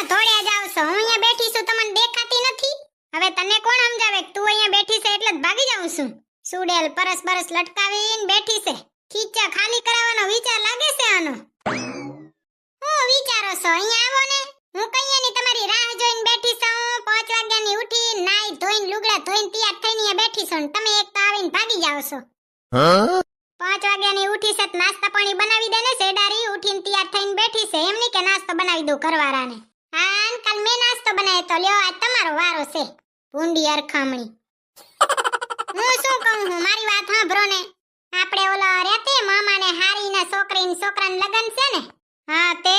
ક્યાં ધોડ્યા જાવ છો? હું અહીંયા બેઠી છું, તમને દેખાતી નથી? હવે તને કોણ સમજાવે કે તું અહીંયા બેઠી છે એટલે જ ભાગી જાઉં છું? સુડેલ પરસ બરસ લટકાવીને બેઠી છે. ખીચા ખાલી કરાવવાનો વિચાર લાગે છે આનો? હું વિચારો છો? અહીંયા આવો ને. હું કઈયાની તમારી રાહ જોઈને બેઠી છું. 5 વાગ્યાની ઉઠી નાઈ ધોઈને લુગડા ધોઈને તૈયાર થઈને અહીંયા બેઠી છું. તમે એક તો આવીને ભાગી જાવ છો. 5 વાગ્યાની ઉઠી છે, નાસ્તા પાણી બનાવી દે ને. સેડારી ઉઠીને તૈયાર થઈને બેઠી છે. એમ નહીં કે નાસ્તો બનાવી દઉં ઘરવાળાને. હા, કાલ મેં નાસ્તો બનાવ્યો તો લ્યો આજ તમારો વારો છે. ભૂંડી અરખામણી. હું શું કહું હું, મારી વાત સાંભળો ને. આપણે ઓલા રહેતે મામાને હારીના છોકરાને લગન છે ને. હા તે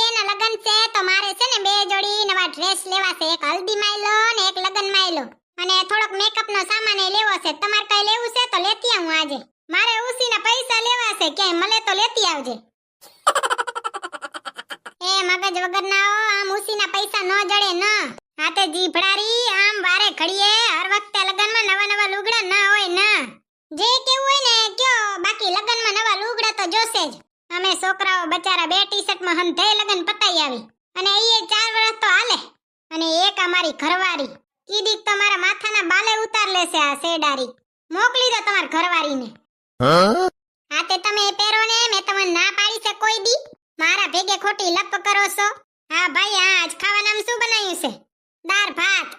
એના લગન છે તો મારે છે ને 2 જોડી નવા ડ્રેસ લેવા છે. એક હલ્દી માયલો ને એક લગન માયલો. અને થોડોક મેકઅપ નો સામાન લેવો છે. તમારે કઈ લેવું છે તો લેતી આવું આજે. મારે ઉસીના પૈસા લેવા છે, ક્યાંય મળે તો લેતી આવજે. એ મગજ વગર ના હો, આમ ઉસીના પૈસા ન જડે ન. હાથે જીભડારી આમ વારે ઘડીએ હર વખતે લગનમાં નવા લુગડા ના હોય ન. જે કેવું હોય ને કયો, બાકી લગનમાં નવા લુગડા તો જોશે જ. અમે છોકરાઓ બચારા 2 ટી-શર્ટમાં હંધે લગન પતાઈ આવી. અને ઈ 4 વર્ષ તો હાલે. અને એક અમારી ઘરવાળી કીધી તો મારા માથાના બાલે ઉતાર લેશે આ સેડારી. મોકલી દો તમાર ઘરવાળીને. હા તે તમે પહેરો ને, મેં તમને ના પાડી છે કોઈ દી? મારા ભેગે ખોટી લપ કરો છો. હા ભાઈ, આજ ખાવાનામાં શું બનાવ્યું છે? દાળ ભાત.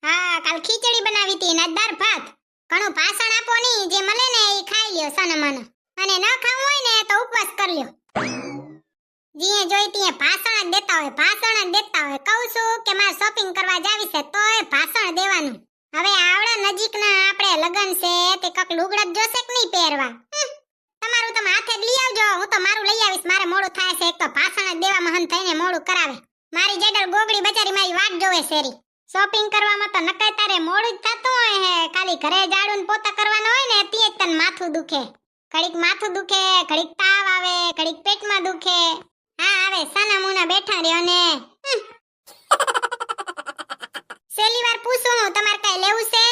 હા, કાલ ખીચડી બનાવી હતી ને દાળ ભાત. ઘણું ભાષણ આપો નહીં, જે મળે ને એ ખાઈ લ્યો સનમન. અને ન ખાવું હોય ને તો ઉપવાસ કરી લ્યો. જીએ જોઈ તીએ ભાષણ જ દેતા હોય. કહું છું કે મારે શોપિંગ કરવા જાવી છે તોય ભાષણ દેવાનું. હવે આવડા નજીકના આપણે લગન છે તે કક લુગડા જોશે કે નહીં પહેરવા? તમારું તમે હાથે જ લઈ આવજો, હું તો મારું લઈ આવીશ. મારે મોડું થાય છે, એક તો ભાષણ જ દેવામાં હન થઈને મોડું કરાવે. મારી જેડર ગોગડી બચારી મારી વાટ જોવે શેરી. શોપિંગ કરવામાં તો નકાય તારે મોડું જ થતું હોય હે. ખાલી ઘરે ઝાડું ને પોતા કરવાનો હોય ને તે જ તને માથું દુખે. ઘડીક માથું દુખે, ઘડીક તાવ આવે, ઘડીક પેટમાં દુખે. હા આવે સાના મુના બેઠા રહ્યો ને. છેલ્લી વાર પૂછું, તમારે કઈ લેવું છે?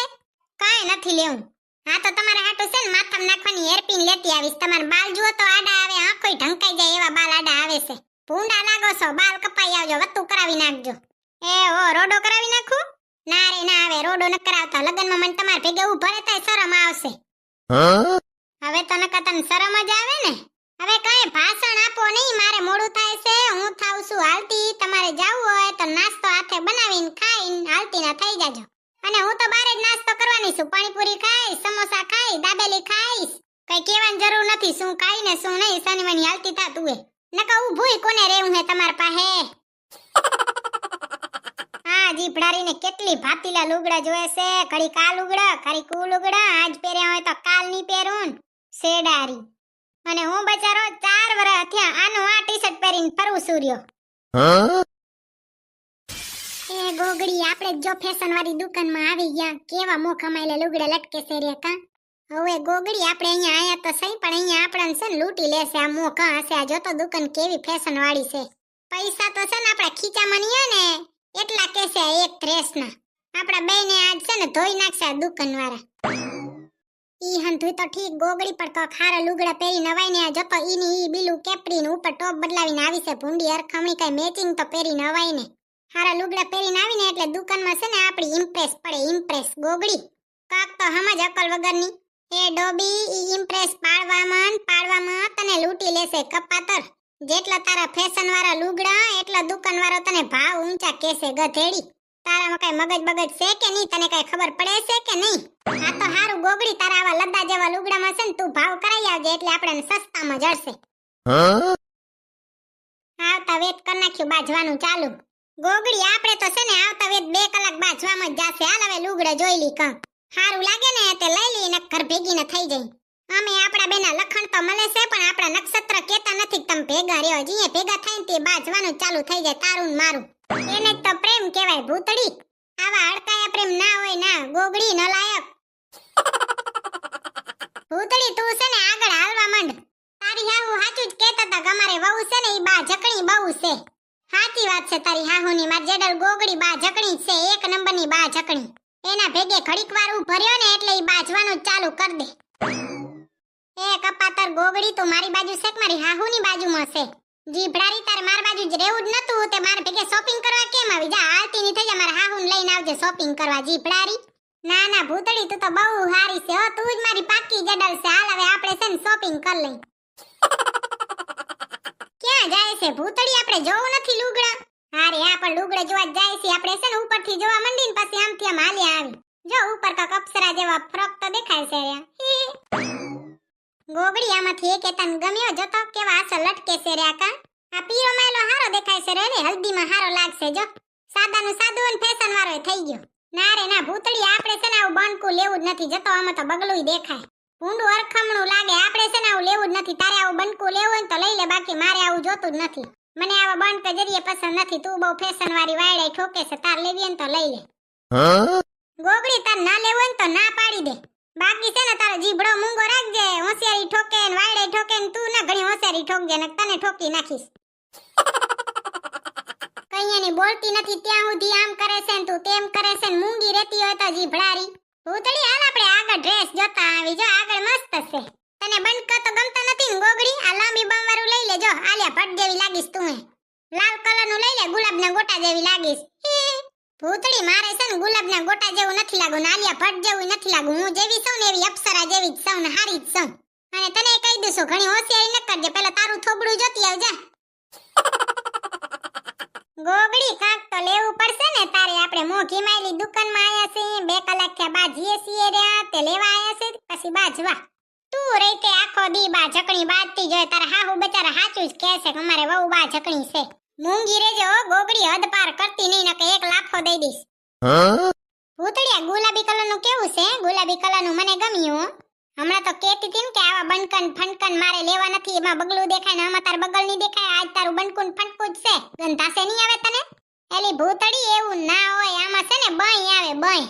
કાંઈ નથી લેવું. હા તો તમારે હાટું છે ને માથામાં નાખવાની હેરપિન લેતી આવીશ. તમારા બાલ જુઓ તો આડા આવે, આંખોય ઢંકાઈ જાય એવા બાલ આડા આવે છે. ભૂંડા લાગો છો, બાલ કપાઈ આવજો, વત્તું કરાવી નાખજો. એ ઓ રોડો કરાવી નાખું? ના રે ના, આવે રોડો ન કરાવતા. લગનમાં મને તમારે ભેગે ઊભા રહેતા શરમ આવશે. હવે તો નકા તને શરમ જ આવે ને. હવે કાંઈ ભાષણ આપો નહીં, મારે મોડું થાય છે. હું થાઉં છું હાલતી. તમારે જાવું હોય તો નાસ્તો હાથે બનાવીને ખાઈને હાલતી ના થઈ જાજો. અને હું તો બારે જ નાસ્તો કરવાની છું. પાણીપુરી ખાઈશ, સમોસા ખાઈશ, દાબેલી ખાઈશ. કઈ કહેવાની જરૂર નથી શું ખાઈ ને શું નહીં. શનિવાની હાલતી થા તું એ. નકા ઊભુંય કોને રહેવું હે તમાર પાસે? હા જીભડારીને કેટલી ભાતીલા લુગડા જોવે છે. ઘડી કા લુગડા, ઘડી કુ લુગડા. આજ પહેર્યા હોય તો કાલ નહીં પહેરું. સેડારી. અને હું બચારો 4 વર્ષ થયા આનું આ ટી-શર્ટ પહેરીને ફરું સૂર્યો. એ ગોગડી, આપણે જો ફેશન વાળી દુકાનમાં આવી ગયા. કેવા મોખા માયલે લુગડા લટકે છે રે કા. હવે ગોગડી આપણે અહીંયા આયા તો સહી, પણ અહીંયા આપણને છે ને લૂંટી લેશે આ મોખા હશે. આ જો તો દુકાન કેવી ફેશન વાળી છે. પૈસા તો છે ને આપણા ખીચામાં નહીં ને એટલા કેસે એક ડ્રેસના. આપણા બેને આજ છે ને ધોઈ નાખશે આ દુકાનવાળા. ઈ હંધુય તો ઠીક ગોગડી, પણ તો ખારા લુગડા પહેરી નવાઈને આ જતો ઈની ઈ બીલું કેપરી ને ઉપર ટોપ બદલાવીને આવી છે. ભૂંડી અરખામણી કઈ મેચિંગ તો પહેરી નવાઈને. ખારા લુગડા પહેરીને આવીને એટલે દુકાનમાં છે ને આપણી ઇમ્પ્રેસ પડે. ઇમ્પ્રેસ ગોગડી કાક તો સમજ અકલ વગરની. એ ડોબી, ઈ ઇમ્પ્રેસ પાડવામાં તને લૂંટી લેશે કપાતર. જેટલા તારા ફેશન વાળા લુગડા એટલા દુકાન વાળો તને ભાવ ઊંચા કેસે ગધેડી. તારામાં કઈ મગજ બગજ છે કે નહીં? તને કઈ ખબર પડે છે કે નહીં? આ તો હારું ગોગડી, તારા આવા લદ્દા જેવા લુગડામાં છે ને તું ભાવ કરાઈ આવજે એટલે આપણે સસ્તામાં જડશે. આવતા વેત કરી નાખ્યું બાજવાનું ચાલુ. ગોગડી આપણે તો છે ને આવતા વેત 2 કલાક બાજવામાં જ જાશે. હાલ હવે લુગડા જોઈ લી કાં હારું લાગે ને તે લઈ લી ને ઘર ભેગી ન થઈ જાય. અમે આપણા બેના લખણ તો મળે છે, પણ આપણા નક્ષત્ર કેતા નથી તમે ભેગા રહ્યો. જીએ ભેગા થાય ને તે બાજવાનું ચાલુ થઈ જાય તારું ને મારું. એને જ તો પ્રેમ કહેવાય ભૂતડી. આવા હડકાયા પ્રેમ ના હોય ના ગોગડી ન લાયક. ભૂતડી તું છે ને આગળ હાલવા માંડ. તારી હાહુ સાચું જ કહેતા હતા કે અમારે વહુ છે ને ઈ બા જકણી બહુ છે. સાચી વાત છે તારી હાહુની. માર જેડર ગોગડી બા જકણી છે, 1 નંબરની બા જકણી. એના ભેગે ઘડીક વાર ઉભર્યો ને એટલે ઈ બાજવાનું ચાલુ કર દે. એ કપાતર ગોગડી તું મારી બાજુ છે કે મારી હાહુની બાજુમાં છે? જીભડારી તાર માર બાજુ જ રહેવું જ નતું તે મારે ભેગે શોપિંગ કરવા કેમ આવી જા આલતી ની થઈ જા મારા હાહુન લઈને આવજે શોપિંગ કરવા જીભડારી ના ના ભૂતળી તું તો બહુ હારી છે હો તું જ મારી પાક્કી જડલ છે હાલ હવે આપણે છે ને શોપિંગ કરી લઈ ક્યાં જાય છે ભૂતળી આપણે જોવું નથી લુગડા હારે આ પણ લુગડા જોવા જ જાય છે આપણે છે ને ઉપરથી જોવા મંડીને પછી આમથી આમ હાલ્યા આવી જો ઉપર કાક અપ્સરા જેવા ફ્રોક તો દેખાય છે રે ગોગડી આમાંથી એક તને ગમ્યો જતો કેવા આસો લટકે છે રે આકા આ પીરો માયલો હારો દેખાય છે રે હલ્દીમાં હારો લાગશે જો સાદાનું સાદું અને ફેશન વાળો થઈ ગયો ના રે ના ભૂતળી આપણે છે ને આવું બનકું લેવું જ નથી જતો આમાં તો બગલું દેખાય ઊંડું અરખમણું લાગે આપણે છે ને આવું લેવું જ નથી તારે આવું બનકું લેવું હોય તો લઈ લે બાકી મારે આવું જોતું જ નથી મને આવા બનક જરીએ પસંદ નથી તું બહુ ફેશન વાળી વાયડાઈ ઠોકે છે તાર લેવી ને તો લઈ લે ગોગડી તાર ના લેવું હોય ને તો ના પાડી દે બાકી છે ને તારો જીભડો મૂંગો રાખજે હોશિયારી ઠોકે ને વાયડાઈ ઠોકે ને તું ના ઘણી હોશિયારી ઠોકજે ને તને ઠોકી નાખીશ કઈયાની બોલતી નથી ત્યાં સુધી આમ કરે છે ને તું તેમ કરે છે ને મૂંગી રહેતી હોય તો જીભડારી ભૂતળી હાલ આપણે આગળ ડ્રેસ જોતા આવી જો આગળ મસ્ત છે તને બંકા તો ગમતા નથી ને ગોગડી આ લાંબી બમ વાળું લઈ લેજો આલિયા ભટ્ટ જેવી લાગીશ તું લાલ કલરનું લઈ લે ગુલાબના ગોટા જેવી લાગીશ ભૂતળી મારે છે ને ગુલાબના ગોટા જેવું નથી લાગુ ને આલિયા ભટ્ટ જેવું નથી લાગુ હું જેવી છું ને એવી અપ્સરા જેવી જ છું ને હારી જ છું અને તને કહી દઉં છું ઘણી હોશિયારી ન કરજે પેલા તારું થોબડું જોતી આવજે ગોગડી કાક તો લેવું પડશે ને તારે આપણે મોઘી માયલી દુકાનમાં આયા છીએ 2 કલાક થયા બા જીએ છીએ રહ્યા તે લેવા આયા છે પછી બાજવા તું રેતે આખો દી બા ઝકણી બાજતી જોય તારા હાહુ બચારા હાચું જ કહે છે કે અમારે વહુ બા ઝકણી છે મૂંગી રેજો ગોગડી હદ પાર કરતી નહીં નકે 1 લાખો દઈ દઈશ ભૂતળિયા ગુલાબી કલરનું કેવું છે ગુલાબી કલરનું મને ગમ્યું હમણાં તો કેતી હતી કે આવા બનકન ફનકન મારે લેવા નથી એમાં બગલું દેખાય ને આમાં તાર બગલ નહીં દેખાય આજ તારું બનકુન ફનકું જ છે ગંધાસે નહીં આવે તને એલી ભૂતળી એવું ના હોય આમાં છે ને બઈ આવે બઈ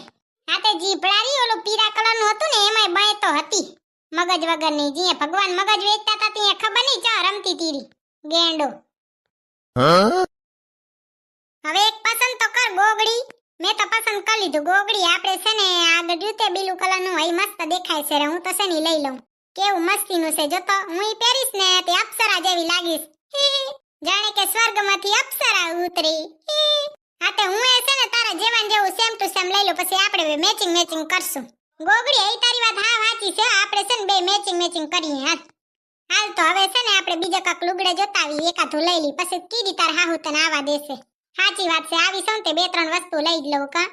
આ તે જીભડારી ઓલું પીરા કલરનું હતું ને એમાંય બઈ તો હતી મગજ વગરની જીએ ભગવાન મગજ વેચતા હતા ત્યાં ખબર નહીં ચા રમતી તીરી ગેંડો હવે એક પસંદ તો કર ગોગડી મેં તો પસંદ કરી લીધું ગોગડી આપણે છે ને આગળ જૂતે બીલું કલરનું હોય મસ્ત દેખાય છે રે હું તો છે ને લઈ લઉં કેવું મસ્તીનું છે જો તો હું ઈ પહેરીશ ને તે અપ્સરા જેવી લાગીશ જાણે કે સ્વર્ગમાંથી અપ્સરા ઉતરી હા તે હું એ છે ને તારા જેવાન જેવું સેમ ટુ સેમ લઈ લઉં પછી આપણે મેચિંગ કરશું ગોગડી એ તારી વાત હા સાચી છે આપણે છે ને બે મેચિંગ કરીએ હાલ તો હવે છે ને આપણે બીજા કાક લુગડે જોતા આવી એકાધું લઈ લી પછી કીધી તાર હાહુ તને આવા દેશે સાચી વાત છે આવી સૌ તે 2-3 વસ્તુ લઈ જ લઉં કા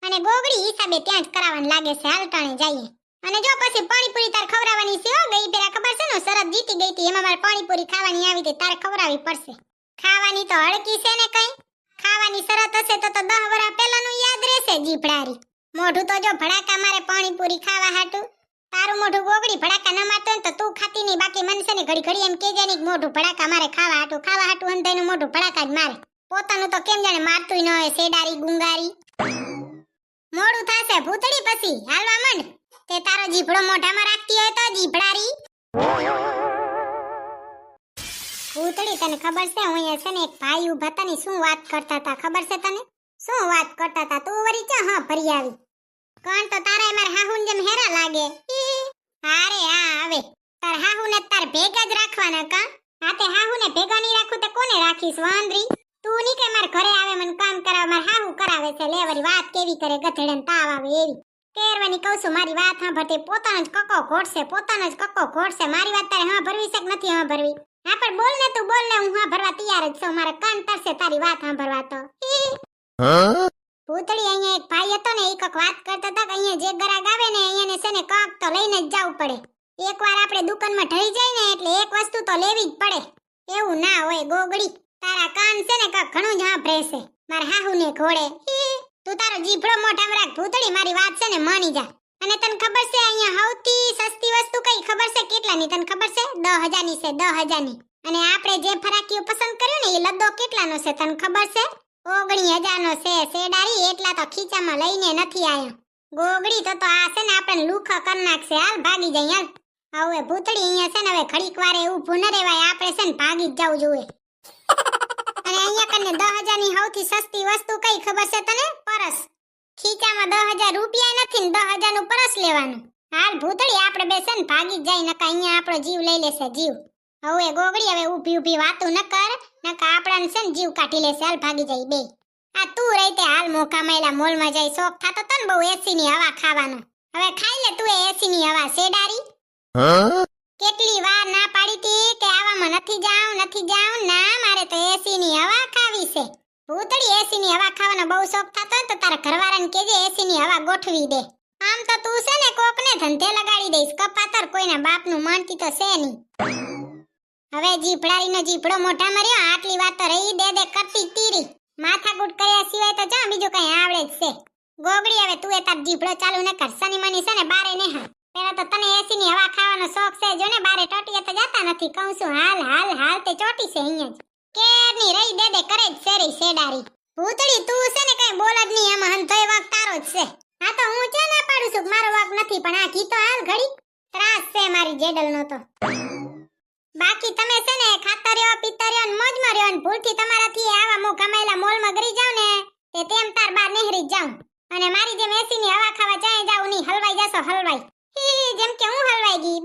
અને ગોગડી હિસાબે ત્યાં જ કરાવવાનું લાગે છે હાલ ટાણે જઈએ અને જો પછી પાણીપુરી તાર ખવરાવવાની છે હો ગઈ પેલા ખબર છે ને શરત જીતી ગઈ હતી એમાં મારે પાણીપુરી ખાવાની આવી હતી તારે ખવરાવી પડશે ખાવાની તો હળકી છે ને કઈ ખાવાની શરત હશે તો 10 વર્ષ પહેલાનું યાદ રહેશે જીભડારી મોઢું તો જો ભડાકા મારે પાણીપુરી ખાવા હાટું તારું મોઢું ગોગડી ભડાકા ન મારતો ને તો તું ખાતી નહીં બાકી મન છે ને ઘડી એમ કેજે ની મોઢું ભડાકા મારે ખાવા હાટું અંધાઈનું મોઢું ભડાકા જ મારે પોતાનું તો કેમ જાણે મારતુંય ન હોય સેડારી ગુંગારી મોડું થાશે ભૂતળી પછી હાલવા માંડ તે તારો જીભડો મોઢામાં રાખતી હોય તો જીભડારી ભૂતળી તને ખબર છે હું અહીંયા છે ને એક ભાઈ ઉભા હતા ને શું વાત કરતા હતા ખબર છે તને શું વાત કરતા હતા તું વરી ચા હા ભરી આવી કોણ તો તારા માર હાહુન જેમ હેરા લાગે હારે હા આવે તાર હાહુને તાર ભેગા જ રાખવાના કા હા તે હાહુને ભેગા નહીં રાખું તે કોને રાખીશ વાંદરી તું ની કે માર ઘરે આવે મને કામ કરાવે માર હાહુ કરાવે છે લે વરી વાત કેવી કરે ગધેડન તાવ આવે એવી કેરવાની કહું છું મારી વાત સાંભળતે પોતાનો જ કક્કો ઘોડશે મારી વાત તારે હા ભરવી છે કે નથી હા ભરવી હા પણ બોલ ને તું બોલ ને હું હા ભરવા તૈયાર જ છું મારા કાન તરસે તારી વાત સાંભળવા તો ભૂતળી અહીંયા એક ભાઈ હતો ને એક વાત કરતા હતા કે અહીંયા જે ગરાગ આવે ને અહીંયાને છે ને કાક તો લઈને જ જવું પડે એકવાર આપણે દુકાનમાં ઢળી જાય ને એટલે એક વસ્તુ તો લેવી જ પડે એવું ના હોય ગોગડી તારા કાન છે ને કાક ઘણું જ સાંભળે છે મારા હાહુને ઘોડે તું તારો જીભડો મોઢામાં રાખ ભૂતળી મારી વાત છે ને માની જા અને તને ખબર છે અહીંયા સૌથી સસ્તી વસ્તુ કઈ ખબર છે કેટલાની તને ખબર છે 10,000 ની છે 10,000 ની અને આપણે જે ફરાકીઓ પસંદ કર્યો ને એ લદ્દો કેટલાનો છે તને ખબર છે 19,000 નો છે સેડારી એટલા તો ખીચામાં લઈને નથી આયા ગોગડી તો આ છે ને આપણને લુખા કર નાખશે હાલ ભાગી જાય હાલ હવે ભૂતળી અહીંયા છે ને હવે ઘડીક વારે ઊભું ન રહેવાય આપણે છે ને ભાગી જ જવું જોઈએ અને અહીંયા કને 10,000 ની સૌથી સસ્તી વસ્તુ કઈ ખબર છે તને પરસ ખીચામાં 10,000 રૂપિયા નથી ને 10,000 નું પરસ લેવાનું હાલ ભૂતળી આપણે બે છે ને ભાગી જ જાય નકા અહીંયા આપણો જીવ લઈ લેશે જીવ હવે ગોગડી હવે ઊભી ઊભી વાતું ન કર નકા આપણાને છે ને જીવ કાઢી લેશે હાલ ભાગી જાય બે આ તું રહીતે હાલ મોકા મેલા મોલમાં જાય શોખ થાતો તન બહુ એસી ની હવા ખાવાનો હવે ખાઈ લે તું એસી ની હવા શેડારી કેટલી વાર ના પાડી તી કે આવામાં નથી જાઉં ના મારે તો એસી ની હવા ખાવી છે ભૂતડી એસી ની હવા ખાવાનો બહુ શોખ થાતો હોય તો તારા ઘરવાળાને કહેજે એસી ની હવા ગોઠવી દે આમ તો તું છે ને કોકને ધંધે લગાડી દઈશ કપાતર કોઈના બાપનું માનતી તો છે નહીં હવે જીભડારીનો જીભડો મોઢા મર્યો આટલી વાત તો રહી દે કરતી તીરી માથાકૂટ કર્યા સિવાય તો જા બીજું કઈ આવડે જ છે ગોગડી હવે તું એ તાર જીભડો ચાલુ ન કર સની મની છે ને બારે ને હા પેલા તો તને એસી ની હવા ખાવાનો શોખ છે જો ને બારે ટોટીએ તો જતા નથી કહું છું હાલ તે ચોટી છે અહીંયા જ કેરની રહી દે કરે જ શેરી શેડારી ભૂતડી તું છે ને કઈ બોલ જ નહીં આમાં હંધોય વાક તારો જ છે હા તો હું ચા ના પાડું છું મારો વાક નથી પણ આ ઘી તો હાલ ઘડી ત્રાસ છે મારી જેડલનો તો બાકી તમે છે ને ખાતર્યો પિતર્યો ને મોજમાં રહ્યો ને ભૂલથી તમારાથી આવા મો કમાયેલા મોલમાં ગરી જાવ ને તે તેમ તાર બાર નહેરી જાવ અને મારી જેમ એસી ની હવા ખાવા જાય જાવ ની હલવાઈ જશો હલવાઈ જેમ કે હું હલવાઈ ગઈ